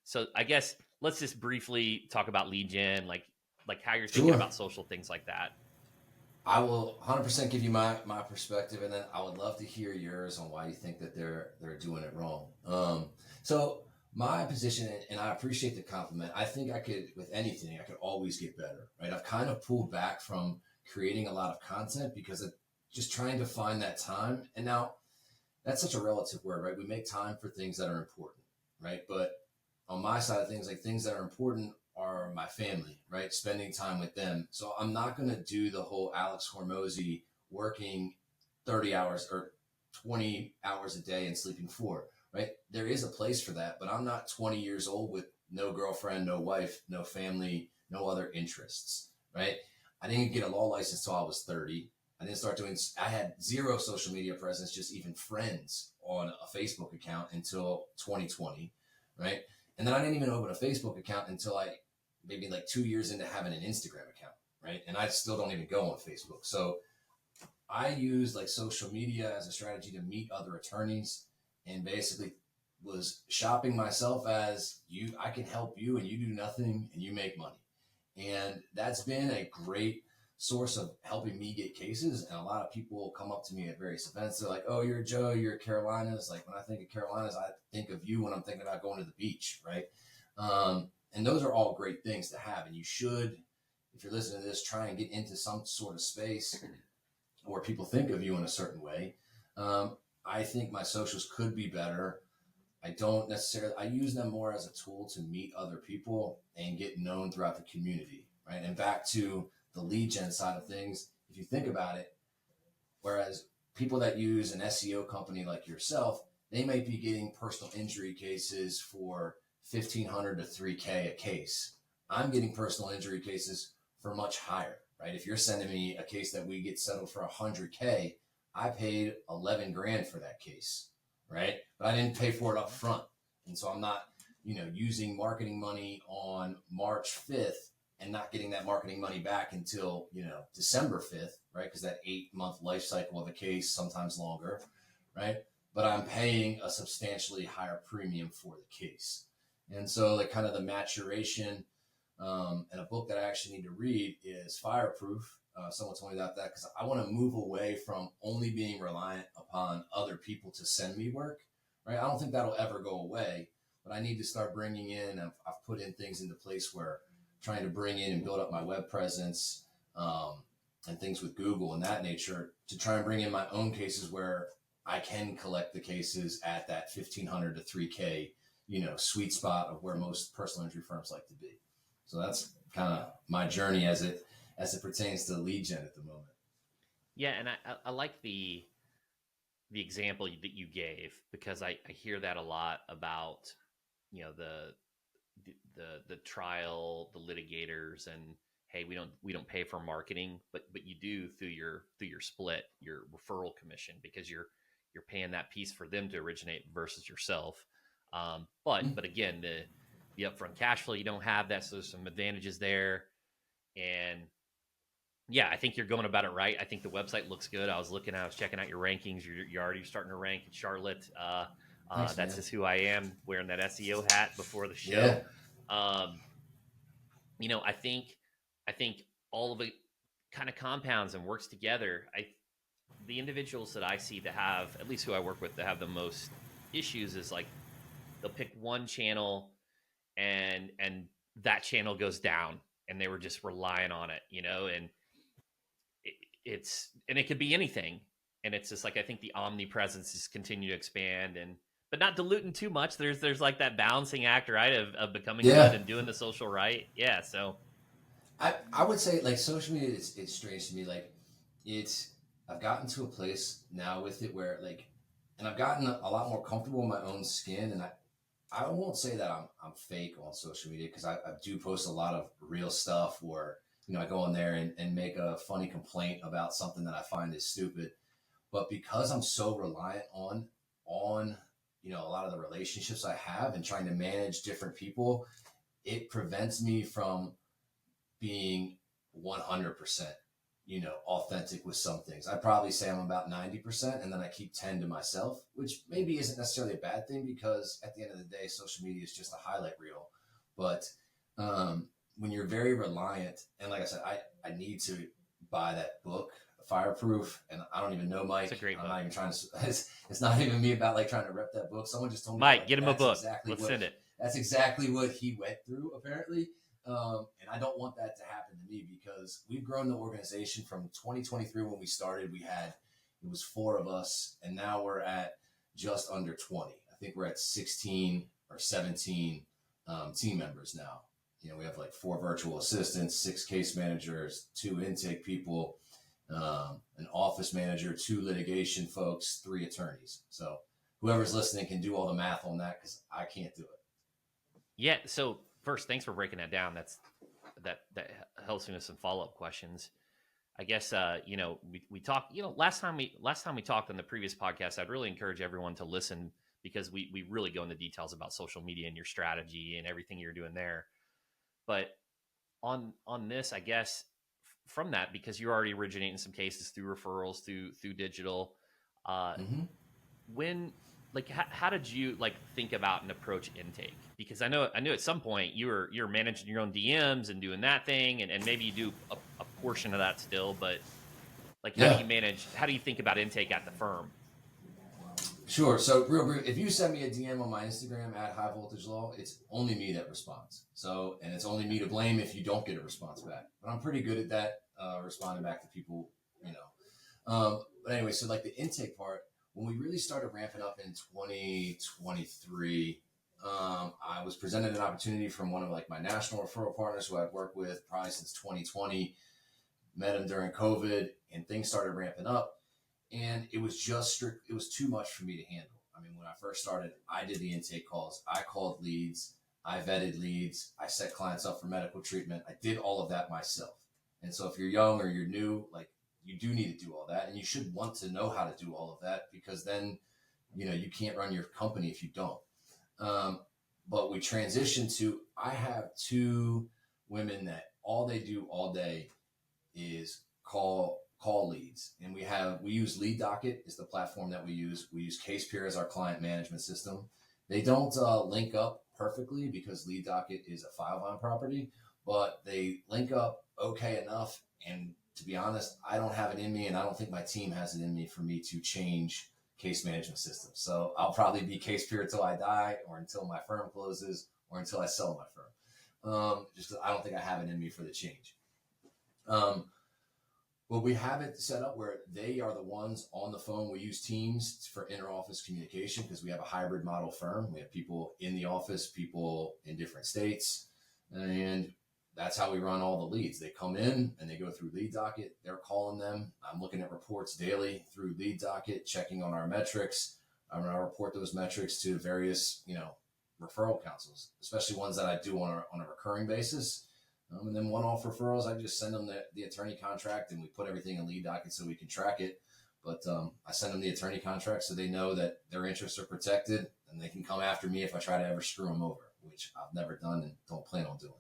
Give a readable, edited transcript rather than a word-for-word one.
So I guess let's just briefly talk about lead gen, like how you're thinking Sure. about social things like that. I will 100% give you my perspective, and then I would love to hear yours on why you think that they're doing it wrong. So my position, and I appreciate the compliment. I think I could, with anything, I could always get better, right? I've kind of pulled back from creating a lot of content because of just trying to find that time. And now that's such a relative word, right? We make time for things that are important, right? But on my side of things, like things that are important are my family, right? Spending time with them. So I'm not going to do the whole Alex Hormozy working 30 hours or 20 hours a day and sleeping 4, right? There is a place for that, but I'm not 20 years old with no girlfriend, no wife, no family, no other interests, right? I didn't get a law license till I was 30. I had zero social media presence, just even friends on a Facebook account until 2020, right? And then I didn't even open a Facebook account until maybe like 2 years into having an Instagram account, right? And I still don't even go on Facebook. So I use like social media as a strategy to meet other attorneys and basically was shopping myself as I can help you and you do nothing and you make money. And that's been a great source of helping me get cases. And a lot of people come up to me at various events. They're like, oh, you're Joe, you're Carolinas. Like when I think of Carolinas, I think of you when I'm thinking about going to the beach, right? And those are all great things to have. And you should, if you're listening to this, try and get into some sort of space where people think of you in a certain way. I think my socials could be better. I use them more as a tool to meet other people and get known throughout the community, right? And back to the lead gen side of things, if you think about it, whereas people that use an SEO company like yourself, they might be getting personal injury cases for $1,500 to $3K a case. I'm getting personal injury cases for much higher, right? If you're sending me a case that we get settled for $100K, I paid 11 grand for that case, right? But I didn't pay for it up front. And so I'm not, using marketing money on March 5th and not getting that marketing money back until, December 5th, right? Because that 8-month life cycle of a case, sometimes longer, right? But I'm paying a substantially higher premium for the case. And so like kind of the maturation, and a book that I actually need to read is Fireproof. Someone told me about that because I want to move away from only being reliant upon other people to send me work, right? I don't think that'll ever go away, but I need to start bringing in, I've put in things into place where trying to bring in and build up my web presence, and things with Google and that nature to try and bring in my own cases where I can collect the cases at that 1,500 to 3K, sweet spot of where most personal injury firms like to be. So that's kind of my journey as it pertains to lead gen at the moment. Yeah, and I like the example that you gave because I hear that a lot about the trial, the litigators, and hey, we don't pay for marketing, but you do through your split, your referral commission, because you're paying that piece for them to originate versus yourself. But again, the upfront cash flow you don't have that, so there's some advantages there. And yeah, I think you're going about it right. I think the website looks good. I was checking out your rankings. You're already starting to rank in Charlotte. Thanks, That's man. just who I am, wearing that SEO hat before the show. Yeah. Um, I think all of it kind of compounds and works together. The individuals that I see that have, at least who I work with, that have the most issues is like they'll pick one channel and that channel goes down and they were just relying on it, and it could be anything. And it's just like I think the omnipresence is continue to expand and but not diluting too much. There's like that balancing act, right, of becoming good Yeah. and doing the social right. Yeah. So I would say like social media it's strange to me. Like it's I've gotten to a place now with it where like and I've gotten a lot more comfortable in my own skin and I won't say that I'm fake on social media because I do post a lot of real stuff where I go in there and make a funny complaint about something that I find is stupid. But because I'm so reliant on a lot of the relationships I have and trying to manage different people, it prevents me from being 100%, authentic with some things. I'd probably say I'm about 90%, and then I keep 10 to myself, which maybe isn't necessarily a bad thing, because at the end of the day, social media is just a highlight reel. But when you're very reliant, and like I said, I need to buy that book, Fireproof, and I don't even know Mike. It's a great book. I'm not even trying to. It's not even me about like trying to rep that book. Someone just told me, Mike, like, get him a book. Exactly Let's send it. That's exactly what he went through, apparently. And I don't want that to happen to me, because we've grown the organization from 2023 when we started. It was 4 of us, and now we're at just under 20. I think we're at 16 or 17 team members now. We have like 4 virtual assistants, 6 case managers, 2 intake people, an office manager, 2 litigation folks, 3 attorneys. So whoever's listening can do all the math on that, because I can't do it. Yeah. So first, thanks for breaking that down. That helps me with some follow-up questions. I guess we talked. Last time we talked on the previous podcast, I'd really encourage everyone to listen, because we really go into details about social media and your strategy and everything you're doing there. But on this, I guess from that, because you're already originating some cases through referrals, through digital, when, like, how did you think about and approach intake? Because I know at some point you're managing your own DMs and doing that thing, and maybe you do a portion of that still, but how do you think about intake at the firm? Sure. So real brief, if you send me a DM on my Instagram at High Voltage Law, it's only me that responds. And it's only me to blame if you don't get a response back. But I'm pretty good at that, responding back to people, But anyway, so like the intake part, when we really started ramping up in 2023, I was presented an opportunity from one of like my national referral partners who I've worked with probably since 2020, met him during COVID, and things started ramping up. And it was just strict. It was too much for me to handle. I mean, when I first started, I did the intake calls. I called leads. I vetted leads. I set clients up for medical treatment. I did all of that myself. And so if you're young or you're new, like, you do need to do all that. And you should want to know how to do all of that, because then, you can't run your company if you don't. But we transitioned to, I have 2 women that all they do all day is call leads. And we use Lead Docket is the platform that we use. We use CasePeer as our client management system. They don't link up perfectly, because Lead Docket is a FileVine property, but they link up okay enough. And to be honest, I don't have it in me, and I don't think my team has it in me for me to change case management systems. So I'll probably be CasePeer until I die, or until my firm closes, or until I sell my firm. Just because I don't think I have it in me for the change. Well, we have it set up where they are the ones on the phone. We use Teams for inter-office communication, because we have a hybrid model firm. We have people in the office, people in different states, and that's how we run all the leads. They come in and they go through Lead Docket. They're calling them. I'm looking at reports daily through Lead Docket, checking on our metrics. I'm going to report those metrics to various, referral councils, especially ones that I do on a recurring basis. And then one-off referrals, I just send them the attorney contract, and we put everything in Lead Docket so we can track it. But I send them the attorney contract so they know that their interests are protected, and they can come after me if I try to ever screw them over, which I've never done and don't plan on doing.